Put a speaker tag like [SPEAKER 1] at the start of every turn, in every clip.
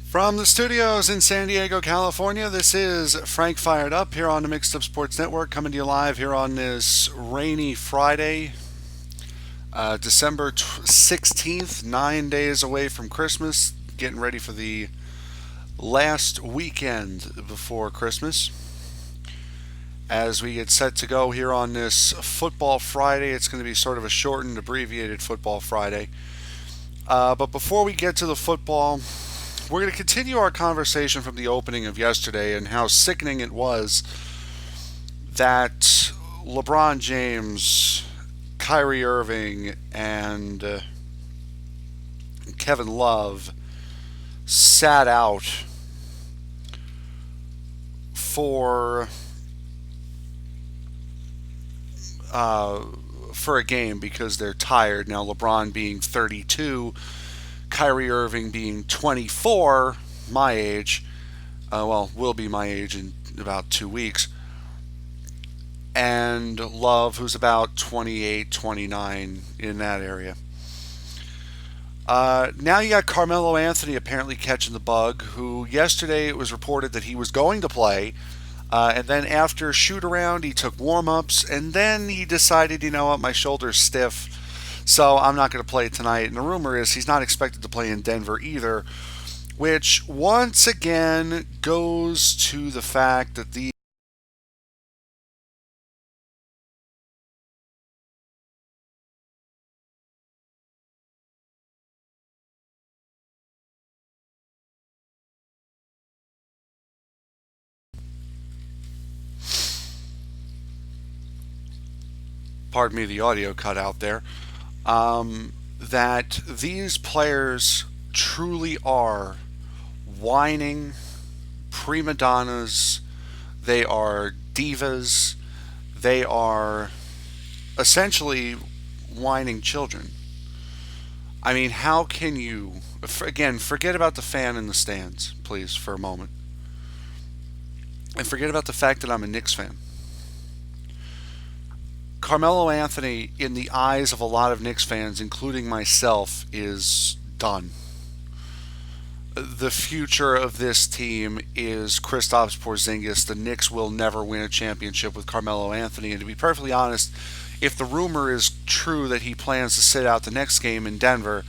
[SPEAKER 1] From the studios in San Diego, California, this is Frank Fired Up here on the Mixed Up Sports Network, coming to you live here on this rainy Friday, December 16th, 9 days away from Christmas, getting ready for the last weekend before Christmas. As we get set to go here on this Football Friday, it's going to be sort of a shortened, abbreviated Football Friday. But before we get to the football, we're going to continue our conversation from the opening of yesterday and how sickening it was that LeBron James, Kyrie Irving, and Kevin Love sat out for uh, for a game because they're tired. Now, LeBron being 32, Kyrie Irving being 24, my age, will be my age in about 2 weeks, and Love, who's about 28, 29, in that area. Now you got Carmelo Anthony apparently catching the bug, who yesterday it was reported that he was going to play, and then after shoot around, he took warm ups, and then he decided, you know what, my shoulder's stiff, so I'm not going to play tonight. And the rumor is he's not expected to play in Denver either, which once again goes to the fact that the pardon me, the audio cut out there. That these players truly are whining prima donnas. They are divas. They are essentially whining children. I mean, how can you, again, forget about the fan in the stands, please, for a moment. And forget about the fact that I'm a Knicks fan. Carmelo Anthony, in the eyes of a lot of Knicks fans, including myself, is done. The future of this team is Kristaps Porzingis. The Knicks will never win a championship with Carmelo Anthony. And to be perfectly honest, if the rumor is true that he plans to sit out the next game in Denver,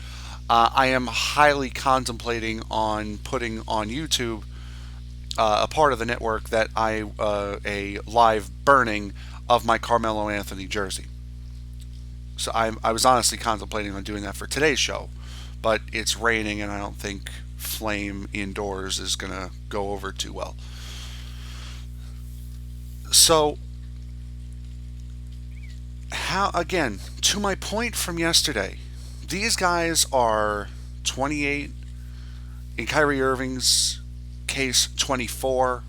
[SPEAKER 1] I am highly contemplating on putting on YouTube a part of the network that a live burning of my Carmelo Anthony jersey. So I was honestly contemplating on doing that for today's show, but it's raining and I don't think flame indoors is going to go over too well. So, how, again, to my point from yesterday, these guys are 28, in Kyrie Irving's case, 24.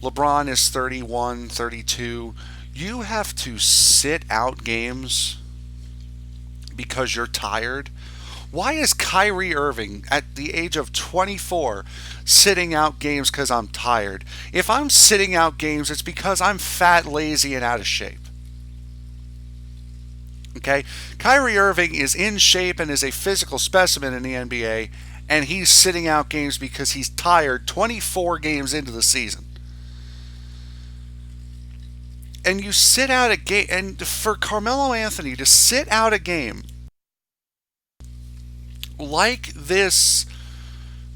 [SPEAKER 1] LeBron is 31, 32. You have to sit out games because you're tired. Why is Kyrie Irving at the age of 24 sitting out games because I'm tired? If I'm sitting out games, it's because I'm fat, lazy, and out of shape. Okay? Kyrie Irving is in shape and is a physical specimen in the NBA, and he's sitting out games because he's tired 24 games into the season. And you sit out a game, and for Carmelo Anthony to sit out a game like this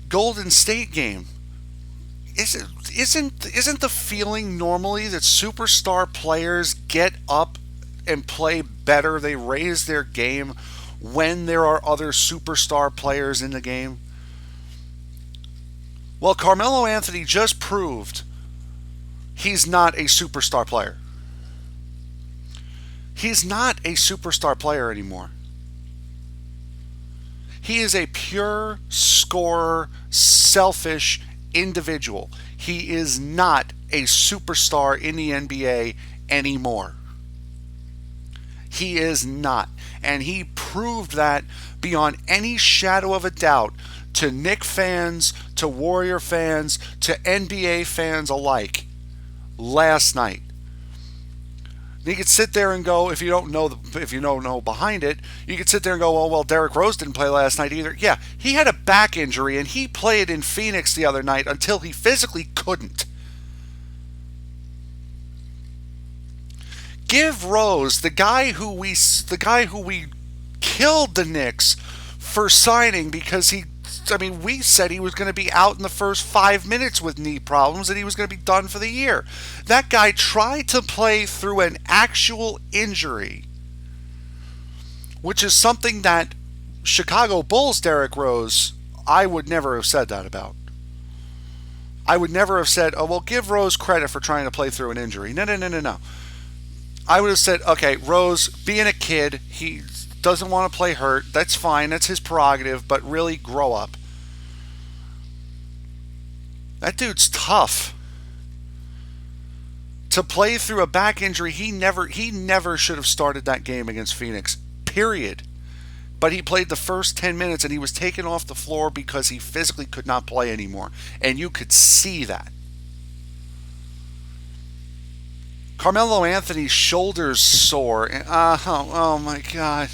[SPEAKER 1] Golden State game, isn't the feeling normally that superstar players get up and play better? They raise their game when there are other superstar players in the game. Well, Carmelo Anthony just proved he's not a superstar player. He's not a superstar player anymore. He is a pure scorer, selfish individual. He is not a superstar in the NBA anymore. He is not. And he proved that beyond any shadow of a doubt to Knicks fans, to Warrior fans, to NBA fans alike last night. You could sit there and go, if you don't know behind it, you could sit there and go, oh well, Derrick Rose didn't play last night either. Yeah, he had a back injury and he played in Phoenix the other night until he physically couldn't. Give Rose, the guy who we killed the Knicks for signing because we said he was going to be out in the first 5 minutes with knee problems and he was going to be done for the year. That guy tried to play through an actual injury, which is something that Chicago Bulls Derrick Rose, I would never have said that about. I would never have said, oh, well, give Rose credit for trying to play through an injury. No. I would have said, okay, Rose, being a kid, he doesn't want to play hurt. That's fine. That's his prerogative, but really grow up. That dude's tough. To play through a back injury, he never should have started that game against Phoenix. Period. But he played the first 10 minutes and he was taken off the floor because he physically could not play anymore. And you could see that. Carmelo Anthony's shoulders sore. Oh my God.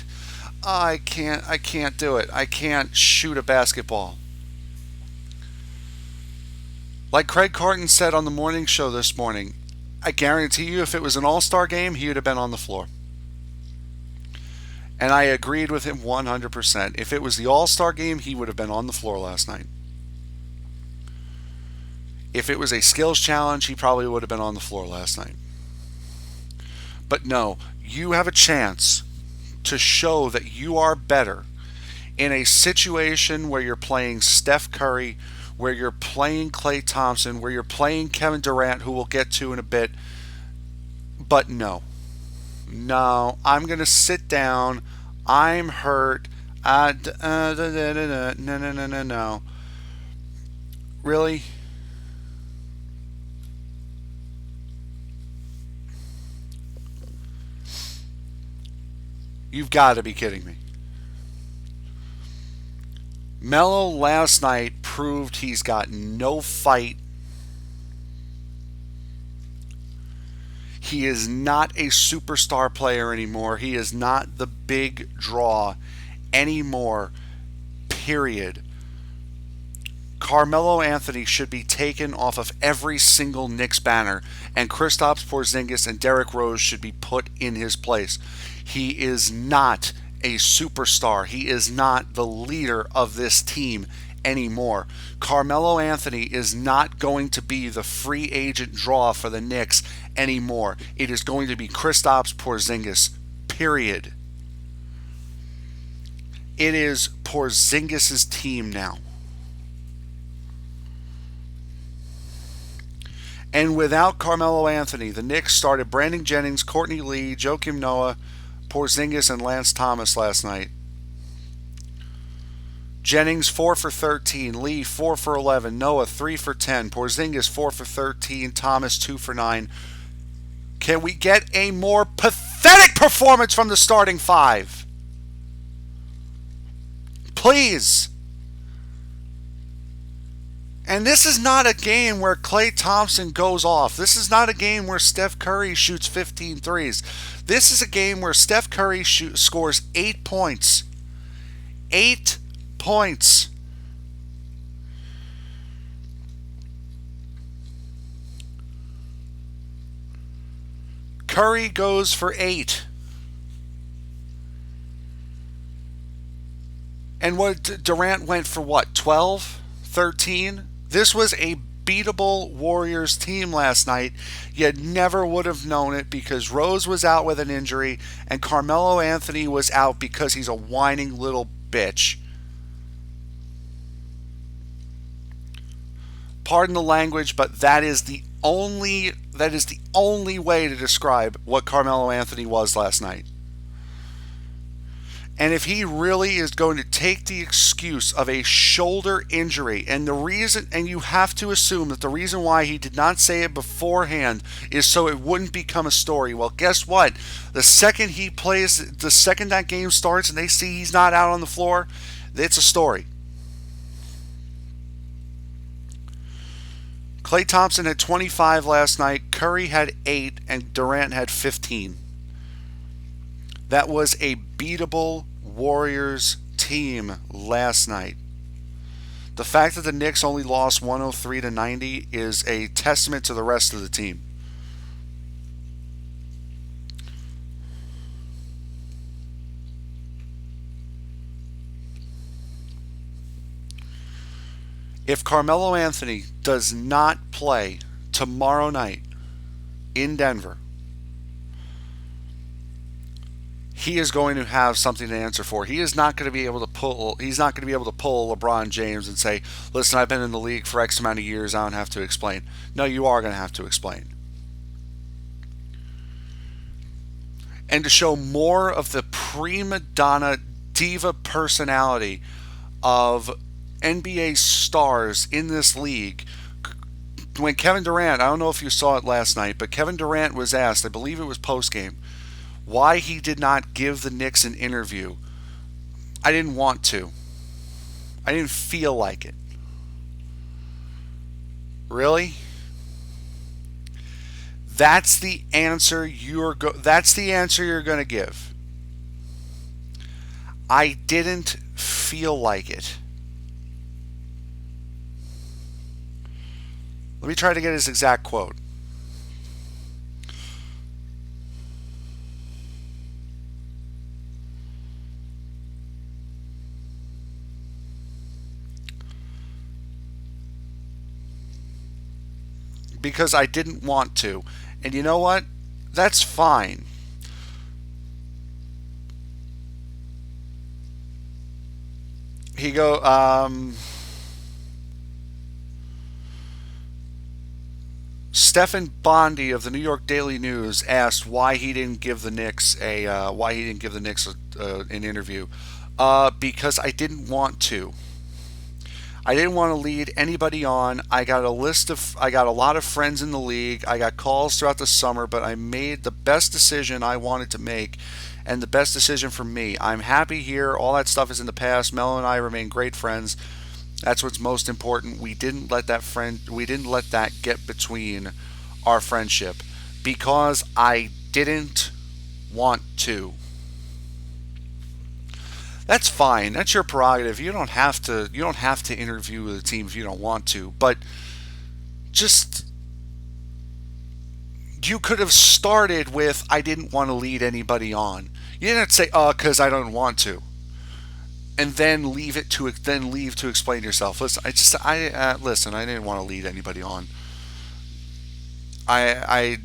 [SPEAKER 1] I can't do it. I can't shoot a basketball. Like Craig Carton said on the morning show this morning, I guarantee you if it was an all-star game, he would have been on the floor. And I agreed with him 100%. If it was the all-star game, he would have been on the floor last night. If it was a skills challenge, he probably would have been on the floor last night. But no, you have a chance to show that you are better in a situation where you're playing Steph Curry, where you're playing Klay Thompson, where you're playing Kevin Durant, who we'll get to in a bit. But no, I'm going to sit down. I'm hurt. No. Really? You've got to be kidding me. Melo last night proved he's got no fight. He is not a superstar player anymore. He is not the big draw anymore. Period. Carmelo Anthony should be taken off of every single Knicks banner, and Kristaps Porzingis and Derrick Rose should be put in his place. He is not a superstar. He is not the leader of this team anymore. Carmelo Anthony is not going to be the free agent draw for the Knicks anymore. It is going to be Kristaps Porzingis. Period. It is Porzingis' team now. And without Carmelo Anthony, the Knicks started Brandon Jennings, Courtney Lee, Joakim Noah, Porzingis, and Lance Thomas last night. Jennings 4 for 13, Lee 4 for 11, Noah 3 for 10, Porzingis 4 for 13, Thomas 2 for 9. Can we get a more pathetic performance from the starting five? Please. And this is not a game where Klay Thompson goes off. This is not a game where Steph Curry shoots 15 threes. This is a game where Steph Curry scores 8 points. 8 points. Curry goes for 8. And Durant went for what? 12? 13? This was a beatable Warriors team last night. You never would have known it because Rose was out with an injury and Carmelo Anthony was out because he's a whining little bitch. Pardon the language, but that is the only way to describe what Carmelo Anthony was last night. And if he really is going to take the excuse of a shoulder injury, and you have to assume that the reason why he did not say it beforehand is so it wouldn't become a story. Well, guess what? The second that game starts and they see he's not out on the floor, it's a story. Klay Thompson had 25 last night, Curry had 8, and Durant had 15. That was a beatable Warriors team last night. The fact that the Knicks only lost 103-90 is a testament to the rest of the team. If Carmelo Anthony does not play tomorrow night in Denver, he is going to have something to answer for. He is not going to be able to pull. He's not going to be able to pull LeBron James and say, "Listen, I've been in the league for X amount of years. I don't have to explain." No, you are going to have to explain. And to show more of the prima donna diva personality of NBA stars in this league. When Kevin Durant, I don't know if you saw it last night, but Kevin Durant was asked, I believe it was post-game, why he did not give the Knicks an interview. I didn't want to. I didn't feel like it. Really? That's the answer you're going to give. I didn't feel like it. Let me try to get his exact quote. Because I didn't want to. And you know what? That's fine. He Stephen Bondy of the New York Daily News asked why he didn't give the Knicks an interview. Because I didn't want to. I didn't want to lead anybody on. I got a lot of friends in the league. I got calls throughout the summer, but I made the best decision I wanted to make and the best decision for me. I'm happy here. All that stuff is in the past. Melo and I remain great friends. That's what's most important. We didn't let that get between our friendship because I didn't want to. That's fine. That's your prerogative. You don't have to interview the team if you don't want to. But you could have started with I didn't want to lead anybody on. You didn't have to say because I don't want to, and then leave to explain yourself. Listen, I didn't want to lead anybody on. I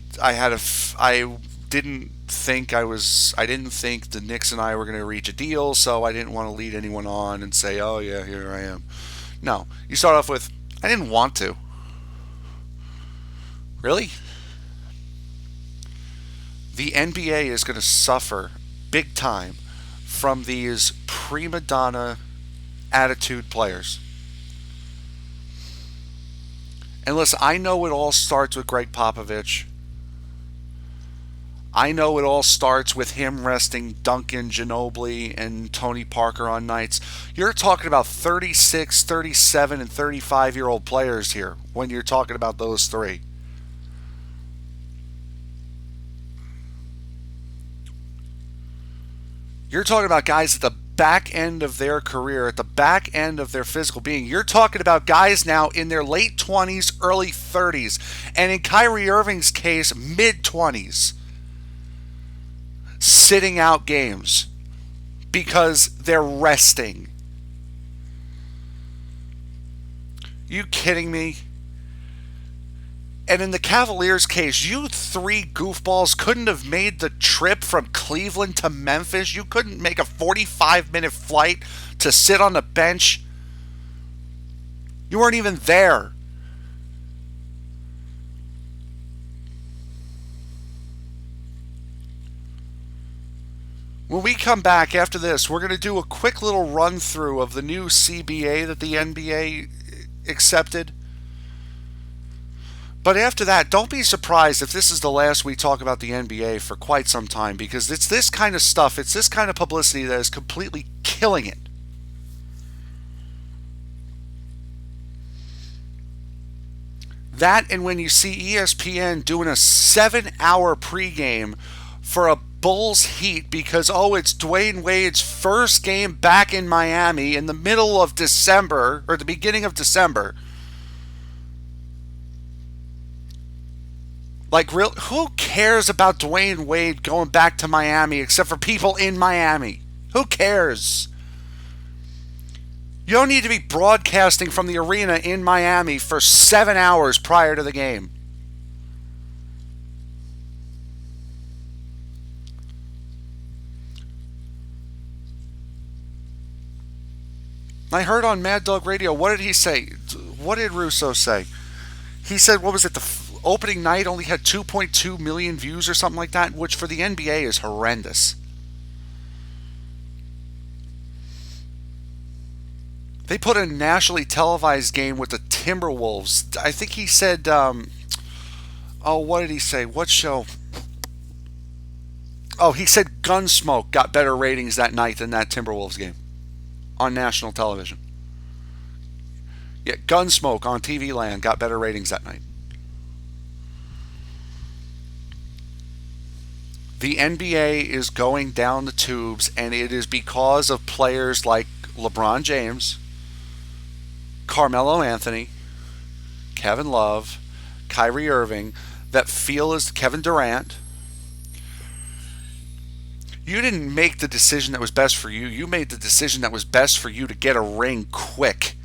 [SPEAKER 1] didn't think the Knicks and I were going to reach a deal, so I didn't want to lead anyone on and say, oh yeah, here I am. No, you start off with, I didn't want to. Really? The NBA is going to suffer big time from these prima donna attitude players. And listen, I know it all starts with Greg Popovich. I know it all starts with him resting Duncan, Ginobili, and Tony Parker on nights. You're talking about 36, 37, and 35-year-old players here when you're talking about those three. You're talking about guys at the back end of their career, at the back end of their physical being. You're talking about guys now in their late 20s, early 30s, and in Kyrie Irving's case, mid-20s. Sitting out games because they're resting. You kidding me? And in the Cavaliers case, you three goofballs couldn't have made the trip from Cleveland to Memphis. You couldn't make a 45-minute flight to sit on the bench. You weren't even there. When we come back after this, we're going to do a quick little run through of the new CBA that the NBA accepted. But after that, don't be surprised if this is the last we talk about the NBA for quite some time, because it's this kind of stuff, it's this kind of publicity that is completely killing it. That and when you see ESPN doing a 7 hour pregame for a Bulls Heat because, oh, it's Dwayne Wade's first game back in Miami in the middle of December or the beginning of December. Like, real, who cares about Dwayne Wade going back to Miami except for people in Miami? Who cares? You don't need to be broadcasting from the arena in Miami for 7 hours prior to the game. I heard on Mad Dog Radio, what did he say? What did Russo say? He said, what was it, the opening night only had 2.2 million views or something like that, which for the NBA is horrendous. They put a nationally televised game with the Timberwolves. I think he said, oh, what did he say? What show? Oh, he said Gunsmoke got better ratings that night than that Timberwolves game on national television. Yeah, Gunsmoke on TV Land got better ratings that night. The NBA is going down the tubes, and it is because of players like LeBron James, Carmelo Anthony, Kevin Love, Kyrie Irving, that feel as Kevin Durant. You didn't make the decision that was best for you. You made the decision that was best for you to get a ring quick.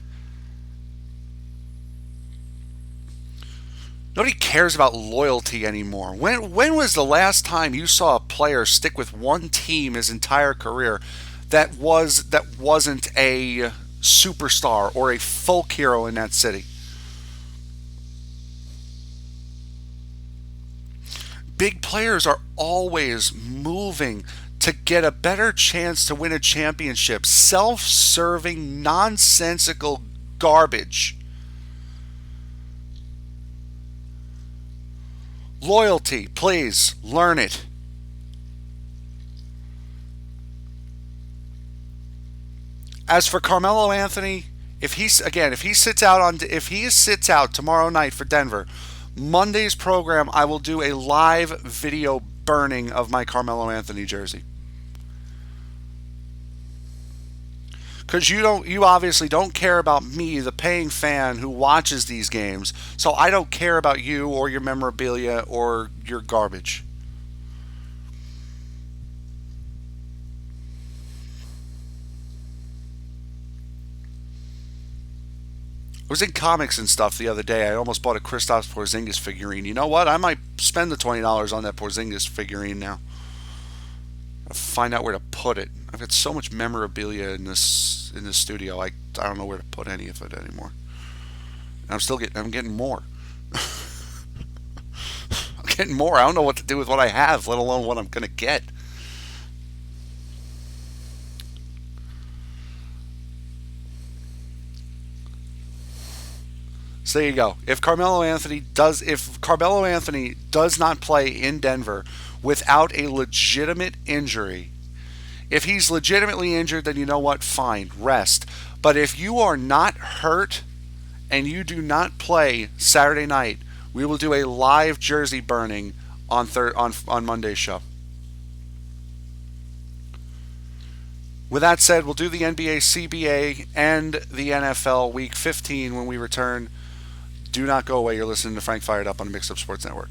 [SPEAKER 1] Nobody cares about loyalty anymore. When was the last time you saw a player stick with one team his entire career that wasn't a superstar or a folk hero in that city? Big players are always moving to get a better chance to win a championship. Self-serving, nonsensical garbage. Loyalty, please learn it. As for Carmelo Anthony, if he sits out tomorrow night for Denver, Monday's program I will do a live video burning of my Carmelo Anthony jersey. Because you obviously don't care about me, the paying fan who watches these games. So I don't care about you or your memorabilia or your garbage. I was in comics and stuff the other day. I almost bought a Kristaps Porzingis figurine. You know what? I might spend the $20 on that Porzingis figurine now. I'll find out where to put it. I've got so much memorabilia in this studio. I don't know where to put any of it anymore. And I'm getting more. I'm getting more. I don't know what to do with what I have, let alone what I'm gonna get. So there you go. If Carmelo Anthony does not play in Denver without a legitimate injury, if he's legitimately injured, then you know what? Fine, rest. But if you are not hurt and you do not play Saturday night, we will do a live jersey burning on Monday's show. With that said, we'll do the NBA, CBA, and the NFL Week 15 when we return. Do not go away. You're listening to Frank Fired Up on the Mixed Up Sports Network.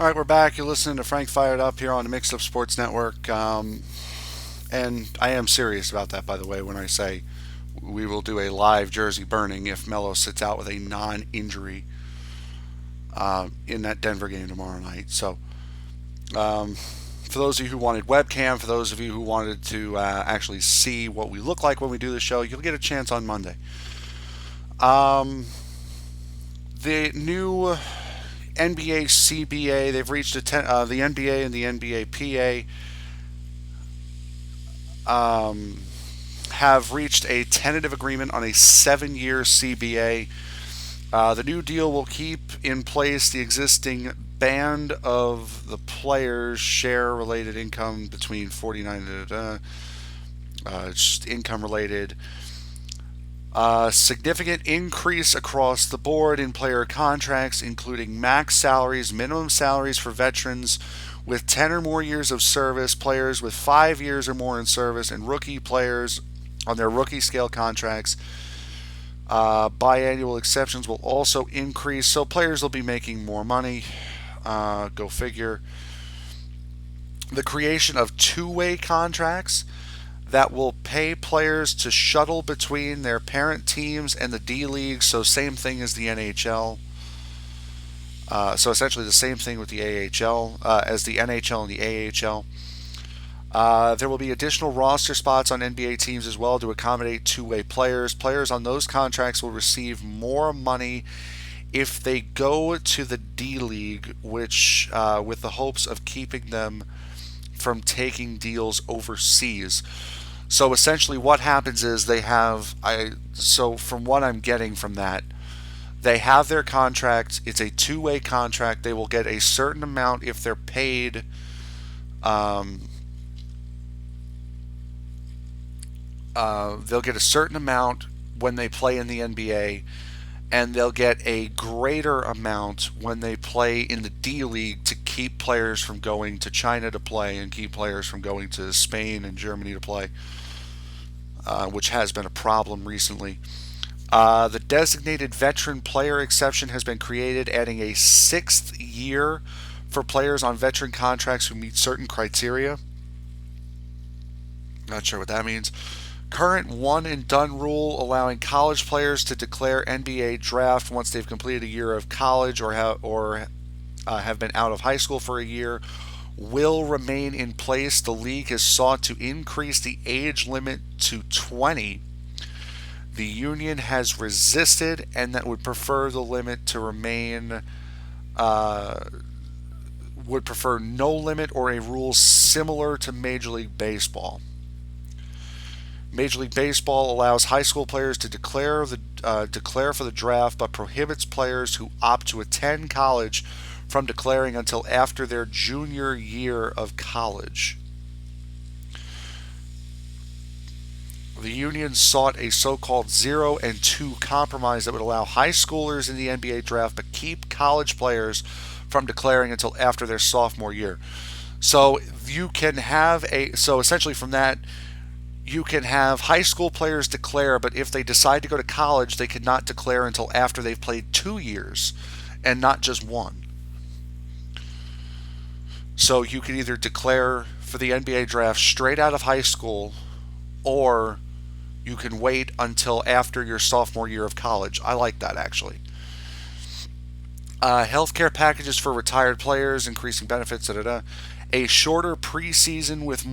[SPEAKER 1] All right, we're back. You're listening to Frank Fired Up here on the Mixed Up Sports Network. And I am serious about that, by the way, when I say we will do a live jersey burning if Melo sits out with a non injury in that Denver game tomorrow night. So, for those of you who wanted webcam, for those of you who wanted to actually see what we look like when we do the show, you'll get a chance on Monday. The new NBA CBA, they've reached the NBA and the NBA PA have reached a tentative agreement on a 7-year CBA. The new deal will keep in place the existing band of the players' share related income between 49 it's just income related. Significant increase across the board in player contracts, including max salaries, minimum salaries for veterans with 10 or more years of service, players with 5 years or more in service, and rookie players on their rookie scale contracts. Biannual exceptions will also increase, so players will be making more money. Go figure. The creation of two-way contracts that will pay players to shuttle between their parent teams and the D League, so same thing as the NHL. So essentially the same thing with the AHL as the NHL and the AHL. There will be additional roster spots on NBA teams as well to accommodate two-way players. Players on those contracts will receive more money if they go to the D League, which with the hopes of keeping them from taking deals overseas. So essentially what happens is so from what I'm getting from that, they have their contract. It's a two-way contract. They will get a certain amount if they're paid they'll get a certain amount when they play in the NBA, and they'll get a greater amount when they play in the D League to keep players from going to China to play and keep players from going to Spain and Germany to play, which has been a problem recently. The designated veteran player exception has been created, adding a 6th year for players on veteran contracts who meet certain criteria. Not sure what that means. Current one and done rule allowing college players to declare NBA draft once they've completed a year of college or have been out of high school for a year will remain in place. The league has sought to increase the age limit to 20. The union has resisted and that would prefer the limit to remain would prefer no limit or a rule similar to Major League Baseball. Major League Baseball allows high school players to declare for the draft, but prohibits players who opt to attend college from declaring until after their junior year of college. The union sought a so-called 0 and 2 compromise that would allow high schoolers in the NBA draft, but keep college players from declaring until after their sophomore year. So essentially from that, you can have high school players declare, but if they decide to go to college, they cannot declare until after they've played 2 years and not just 1. So you can either declare for the NBA draft straight out of high school, or you can wait until after your sophomore year of college. I like that, actually. Healthcare packages for retired players, increasing benefits, a shorter preseason with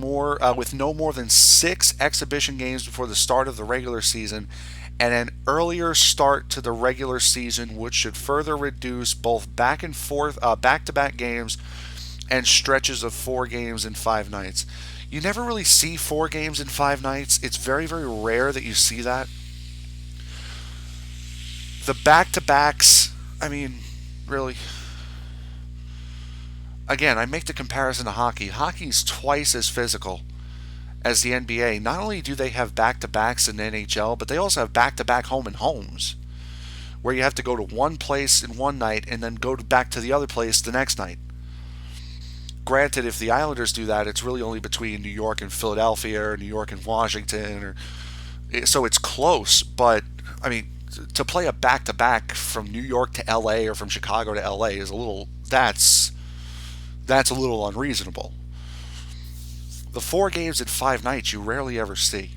[SPEAKER 1] no more than 6 exhibition games before the start of the regular season, and an earlier start to the regular season, which should further reduce both back-to-back games and stretches of 4 games in 5 nights. You never really see 4 games in 5 nights. It's very, very rare that you see that. The back-to-backs, I mean, really. Again, I make the comparison to hockey. Hockey's twice as physical as the NBA. Not only do they have back-to-backs in the NHL, but they also have back-to-back home and homes, where you have to go to one place in one night and then go back to the other place the next night. Granted, if the Islanders do that, it's really only between New York and Philadelphia, or New York and Washington, so it's close. But I mean, to play a back-to-back from New York to LA or from Chicago to LA is That's a little unreasonable. The 4 games in 5 nights you rarely ever see.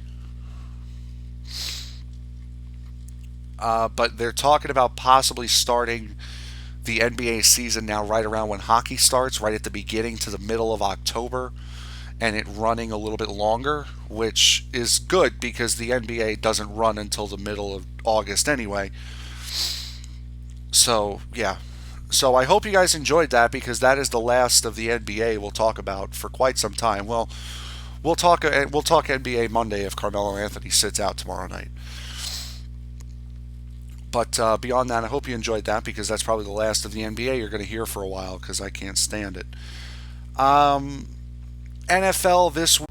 [SPEAKER 1] But they're talking about possibly starting the NBA season now right around when hockey starts, right at the beginning to the middle of October, and it running a little bit longer, which is good because the NBA doesn't run until the middle of August anyway. So, yeah. So I hope you guys enjoyed that because that is the last of the NBA we'll talk about for quite some time. Well, we'll talk NBA Monday if Carmelo Anthony sits out tomorrow night. But beyond that, I hope you enjoyed that because that's probably the last of the NBA you're going to hear for a while because I can't stand it. Um, NFL this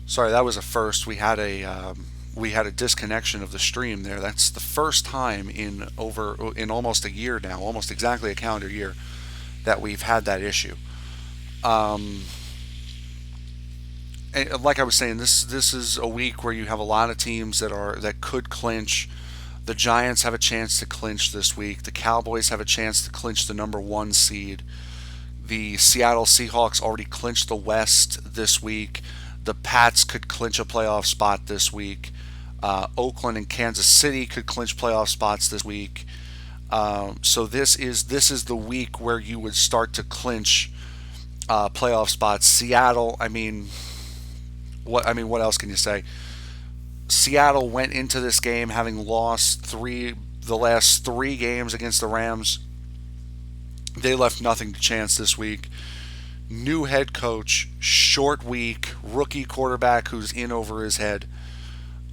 [SPEAKER 1] Sorry, that was a first. We had a disconnection of the stream there. That's the first time in almost a year now, almost exactly a calendar year, that we've had that issue. Um, and like I was saying, this is a week where you have a lot of teams that could clinch. The Giants have a chance to clinch this week. The Cowboys have a chance to clinch the number one seed. The Seattle Seahawks already clinched the West this week. The Pats could clinch a playoff spot this week. Oakland and Kansas City could clinch playoff spots this week. So this is the week where you would start to clinch playoff spots. Seattle, what else can you say? Seattle went into this game having lost the last 3 games against the Rams. They left nothing to chance this week. New head coach, short week, rookie quarterback who's in over his head.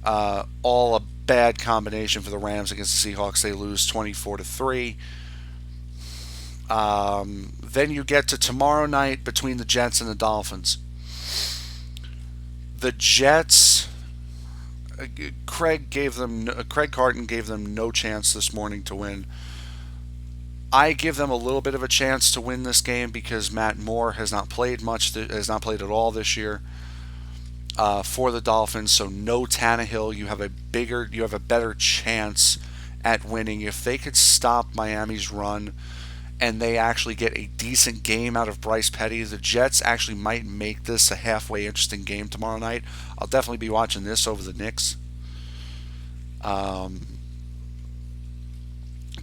[SPEAKER 1] All a bad combination for the Rams against the Seahawks. They lose 24-3. Then you get to tomorrow night between the Jets and the Dolphins. The Jets, Craig Carton gave them no chance this morning to win. I give them a little bit of a chance to win this game because Matt Moore has not played at all this year for the Dolphins. So no Tannehill, you have a better chance at winning if they could stop Miami's run and they actually get a decent game out of Bryce Petty. The Jets actually might make this a halfway interesting game tomorrow night. I'll definitely be watching this over the Knicks.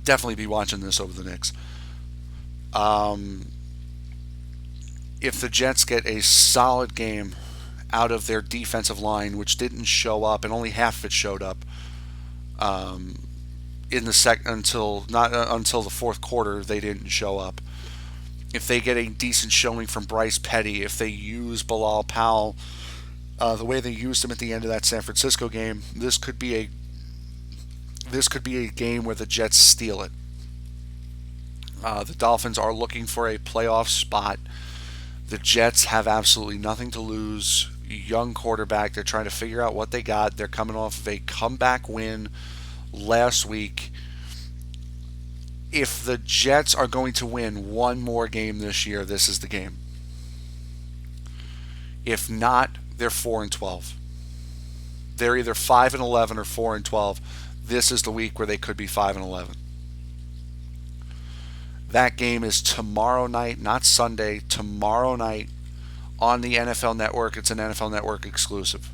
[SPEAKER 1] Definitely be watching this over the Knicks. If the Jets get a solid game out of their defensive line, which didn't show up, and only half of it showed up in the until the fourth quarter, they didn't show up. If they get a decent showing from Bryce Petty, if they use Bilal Powell the way they used him at the end of that San Francisco game, this could be a game where the Jets steal it. The Dolphins are looking for a playoff spot. The Jets have absolutely nothing to lose. Young quarterback. They're trying to figure out what they got. They're coming off of a comeback win last week. If the Jets are going to win one more game this year, this is the game. If not, they're 4-12. They're either 5-11 or 4-12. This is the week where they could be 5-11. That game is tomorrow night, not Sunday. Tomorrow night on the NFL Network. It's an NFL Network exclusive.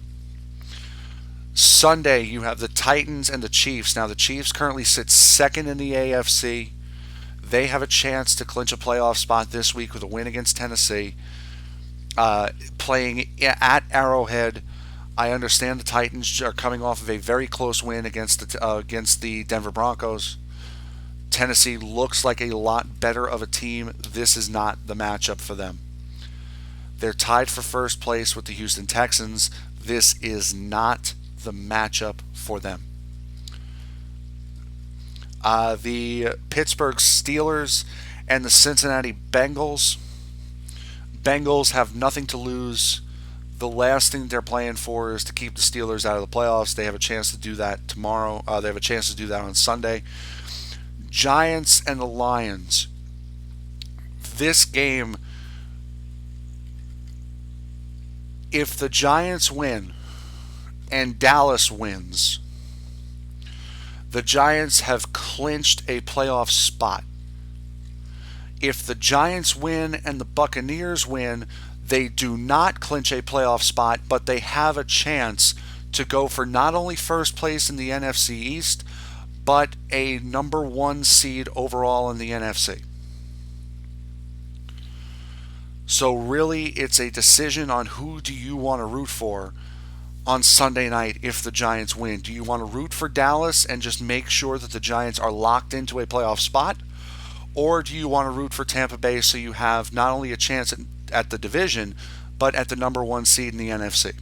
[SPEAKER 1] Sunday, you have the Titans and the Chiefs. Now, the Chiefs currently sit second in the AFC. They have a chance to clinch a playoff spot this week with a win against Tennessee. Playing at Arrowhead. I understand the Titans are coming off of a very close win against the Denver Broncos. Tennessee looks like a lot better of a team. This is not the matchup for them. They're tied for first place with the Houston Texans. This is not the matchup for them. The Pittsburgh Steelers and the Cincinnati Bengals. Bengals have nothing to lose. The last thing they're playing for is to keep the Steelers out of the playoffs. They have a chance to do that tomorrow. They have a chance to do that on Sunday. Giants and the Lions. This game, if the Giants win and Dallas wins, The Giants have clinched a playoff spot. If the Giants win and the Buccaneers win, they do not clinch a playoff spot, but they have a chance to go for not only first place in the NFC East, but a number one seed overall in the NFC. So really, it's a decision on who do you want to root for on Sunday night if the Giants win. Do you want to root for Dallas and just make sure that the Giants are locked into a playoff spot? Or do you want to root for Tampa Bay so you have not only a chance at the division, but at the number one seed in the NFC?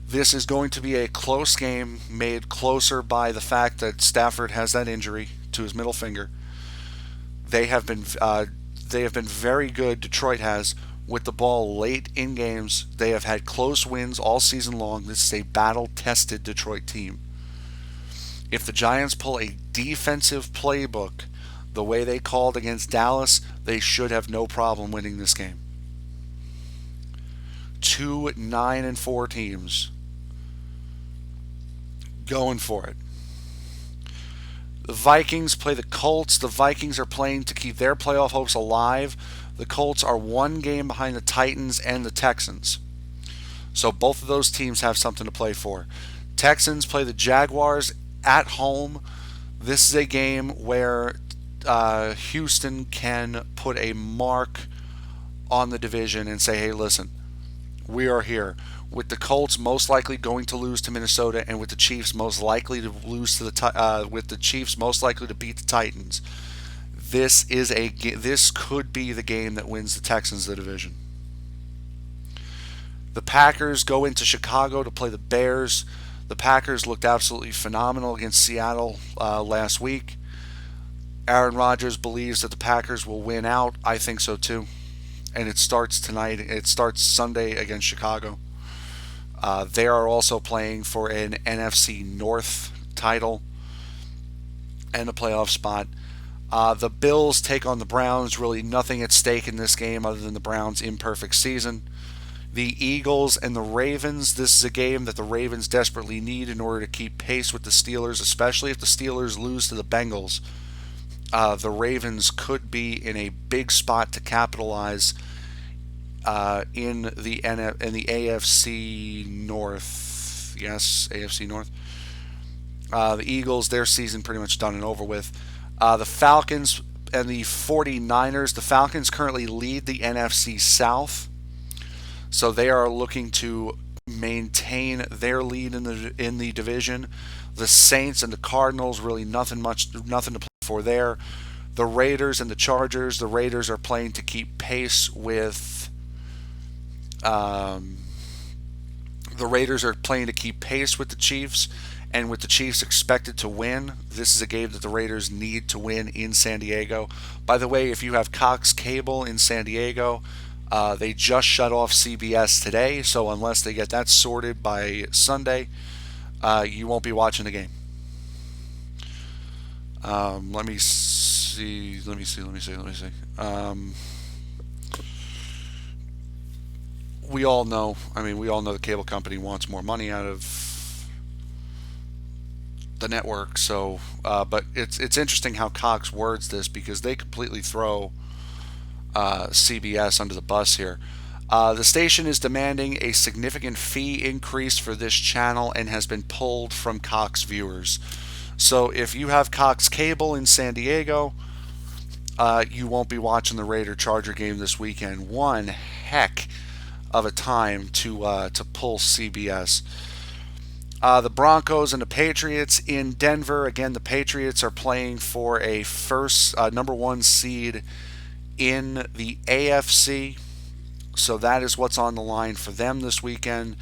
[SPEAKER 1] This is going to be a close game, made closer by the fact that Stafford has that injury to his middle finger. They have been very good. Detroit has with the ball late in games. They have had close wins all season long. This is a battle-tested Detroit team. If the Giants pull a defensive playbook the way they called against Dallas, they should have no problem winning this game. 2 9-4 teams going for it. The Vikings play the Colts. The Vikings are playing to keep their playoff hopes alive. The Colts are one game behind the Titans and the Texans. So both of those teams have something to play for. Texans play the Jaguars at home. This is a game where Houston can put a mark on the division and say, hey, listen, we are here. With the Colts most likely going to lose to Minnesota, and with the Chiefs most likely to lose to with the Chiefs most likely to beat the Titans, this could be the game that wins the Texans the division. The Packers go into Chicago to play the Bears. The Packers looked absolutely phenomenal against Seattle last week. Aaron Rodgers believes that the Packers will win out. I think so too. And it starts tonight. It starts Sunday against Chicago. They are also playing for an NFC North title and a playoff spot. The Bills take on the Browns. Really nothing at stake in this game other than the Browns' imperfect season. The Eagles and the Ravens. This is a game that the Ravens desperately need in order to keep pace with the Steelers, especially if the Steelers lose to the Bengals. The Ravens could be in a big spot to capitalize in the AFC North. Yes, AFC North. The Eagles, their season pretty much done and over with. The Falcons and the 49ers. The Falcons currently lead the NFC South, so they are looking to maintain their lead in the division. The Saints and the Cardinals, really nothing to play for there. The Raiders and the Chargers. The Raiders are playing to keep pace with the Chiefs, and with the Chiefs expected to win, this is a game that the Raiders need to win in San Diego. By the way, if you have Cox Cable in San Diego, they just shut off CBS today, so unless they get that sorted by Sunday, you won't be watching the game. Let me see. We all know the cable company wants more money out of the network. So, but it's interesting how Cox words this, because they completely throw CBS under the bus here. The station is demanding a significant fee increase for this channel and has been pulled from Cox viewers. So if you have Cox Cable in San Diego, you won't be watching the Raider-Charger game this weekend. One heck of a time to pull CBS. The Broncos and the Patriots in Denver. Again, the Patriots are playing for a first number one seed in the AFC. So that is what's on the line for them this weekend.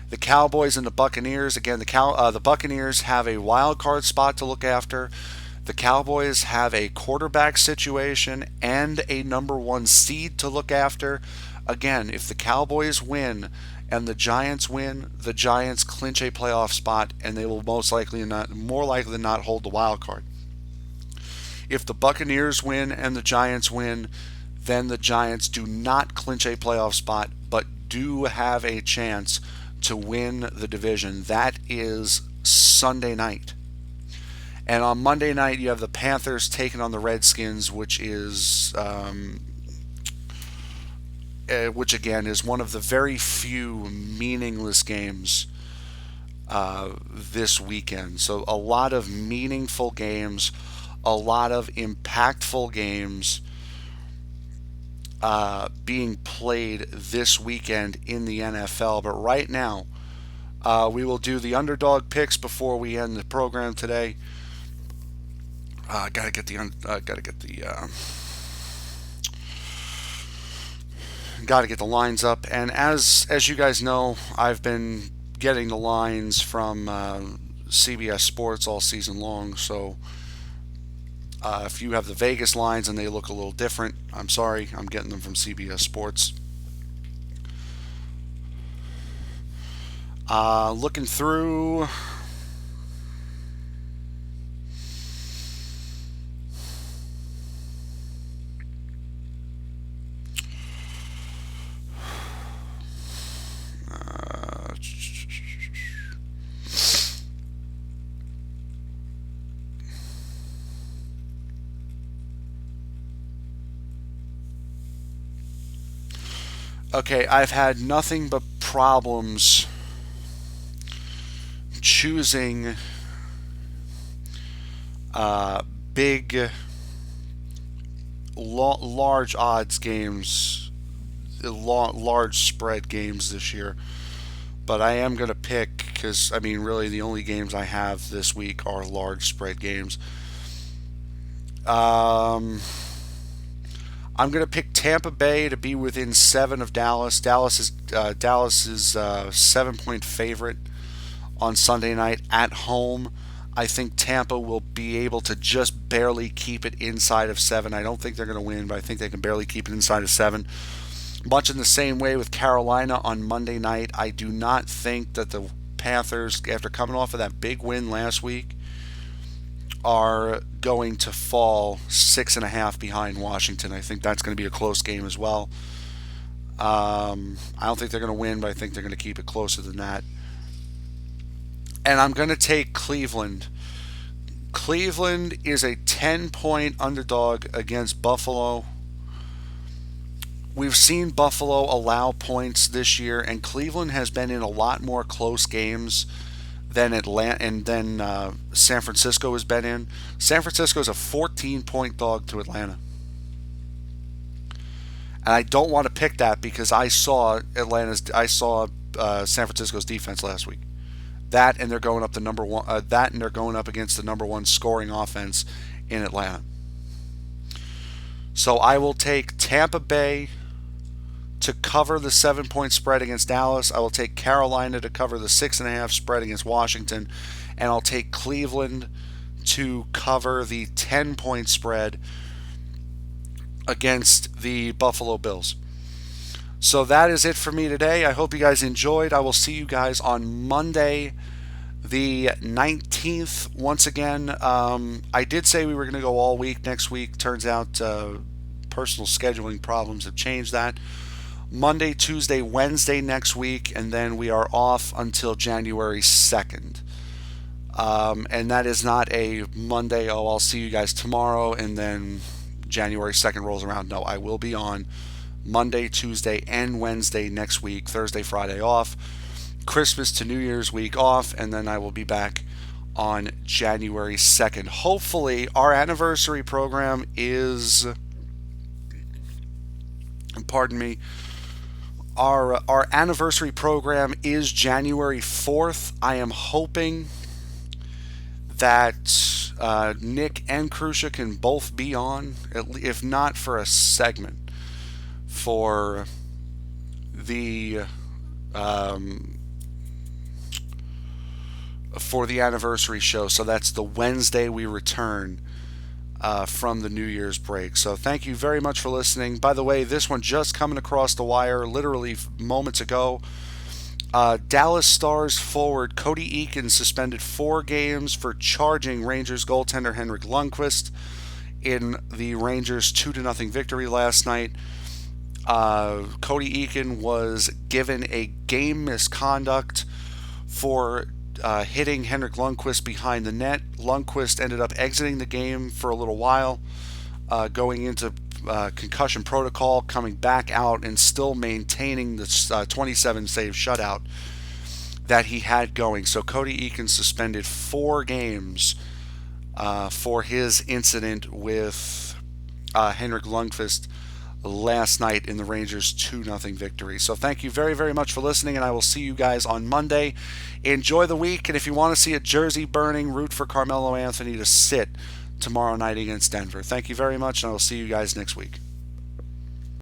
[SPEAKER 1] The Cowboys and the Buccaneers. Again, the Buccaneers have a wild card spot to look after. The Cowboys have a quarterback situation and a number one seed to look after. Again, if the Cowboys win and the Giants win, the Giants clinch a playoff spot, and they will more likely than not hold the wild card. If the Buccaneers win and the Giants win, then the Giants do not clinch a playoff spot, but do have a chance to win the division. That is Sunday night. And on Monday night, you have the Panthers taking on the Redskins, which again is one of the very few meaningless games this weekend. So a lot of meaningful games, a lot of impactful games being played this weekend in the NFL. But right now, we will do the underdog picks before we end the program today. Got to get the lines up, and as you guys know, I've been getting the lines from CBS Sports all season long. So if you have the Vegas lines and they look a little different, I'm sorry, I'm getting them from CBS Sports. Looking through. Okay, I've had nothing but problems choosing big, large odds games, large spread games this year. But I am going to pick, because, I mean, really the only games I have this week are large spread games. I'm going to pick Tampa Bay to be within 7 of Dallas. Dallas is 7-point favorite on Sunday night at home. I think Tampa will be able to just barely keep it inside of 7. I don't think they're going to win, but I think they can barely keep it inside of 7. Much in the same way with Carolina on Monday night, I do not think that the Panthers, after coming off of that big win last week, are going to fall 6.5 behind Washington. I think that's going to be a close game as well. I don't think they're going to win, but I think they're going to keep it closer than that. And I'm going to take Cleveland. Cleveland is a 10-point underdog against Buffalo. We've seen Buffalo allow points this year, and Cleveland has been in a lot more close games than San Francisco has been in. San Francisco is a 14-point dog to Atlanta. And I don't want to pick that because I saw San Francisco's defense last week. That and they're going up they're going up against the number 1 scoring offense in Atlanta. So I will take Tampa Bay to cover the 7-point spread against Dallas. I will take Carolina to cover the 6.5 spread against Washington, and I'll take Cleveland to cover the 10-point spread against the Buffalo Bills. So that is it for me today. I hope you guys enjoyed. I will see you guys on Monday, the 19th. Once again, I did say we were going to go all week next week. Turns out personal scheduling problems have changed that. Monday, Tuesday, Wednesday next week, and then we are off until January 2nd. And that is not a Monday, oh, I'll see you guys tomorrow, and then January 2nd rolls around. No, I will be on Monday, Tuesday, and Wednesday next week. Thursday, Friday off. Christmas to New Year's week off, and then I will be back on January 2nd. Hopefully, our anniversary program is... Pardon me. Our anniversary program is January 4th. I am hoping that Nick and Krusha can both be on, if not for a segment, for the anniversary show. So that's the Wednesday we return from the New Year's break. So thank you very much for listening. By the way, this one just coming across the wire literally moments ago. Dallas Stars forward Cody Eakin suspended 4 games for charging Rangers goaltender Henrik Lundqvist in the Rangers 2-0 victory last night. Cody Eakin was given a game misconduct for hitting Henrik Lundqvist behind the net. Lundqvist ended up exiting the game for a little while, going into concussion protocol, coming back out, and still maintaining the 27 save shutout that he had going. So Cody Eakin suspended 4 games for his incident with Henrik Lundqvist last night in the Rangers 2-0 victory. So thank you very, very much for listening, and I will see you guys on Monday. Enjoy the week, and if you want to see a jersey burning, root for Carmelo Anthony to sit tomorrow night against Denver. Thank you very much, and I will see you guys next week.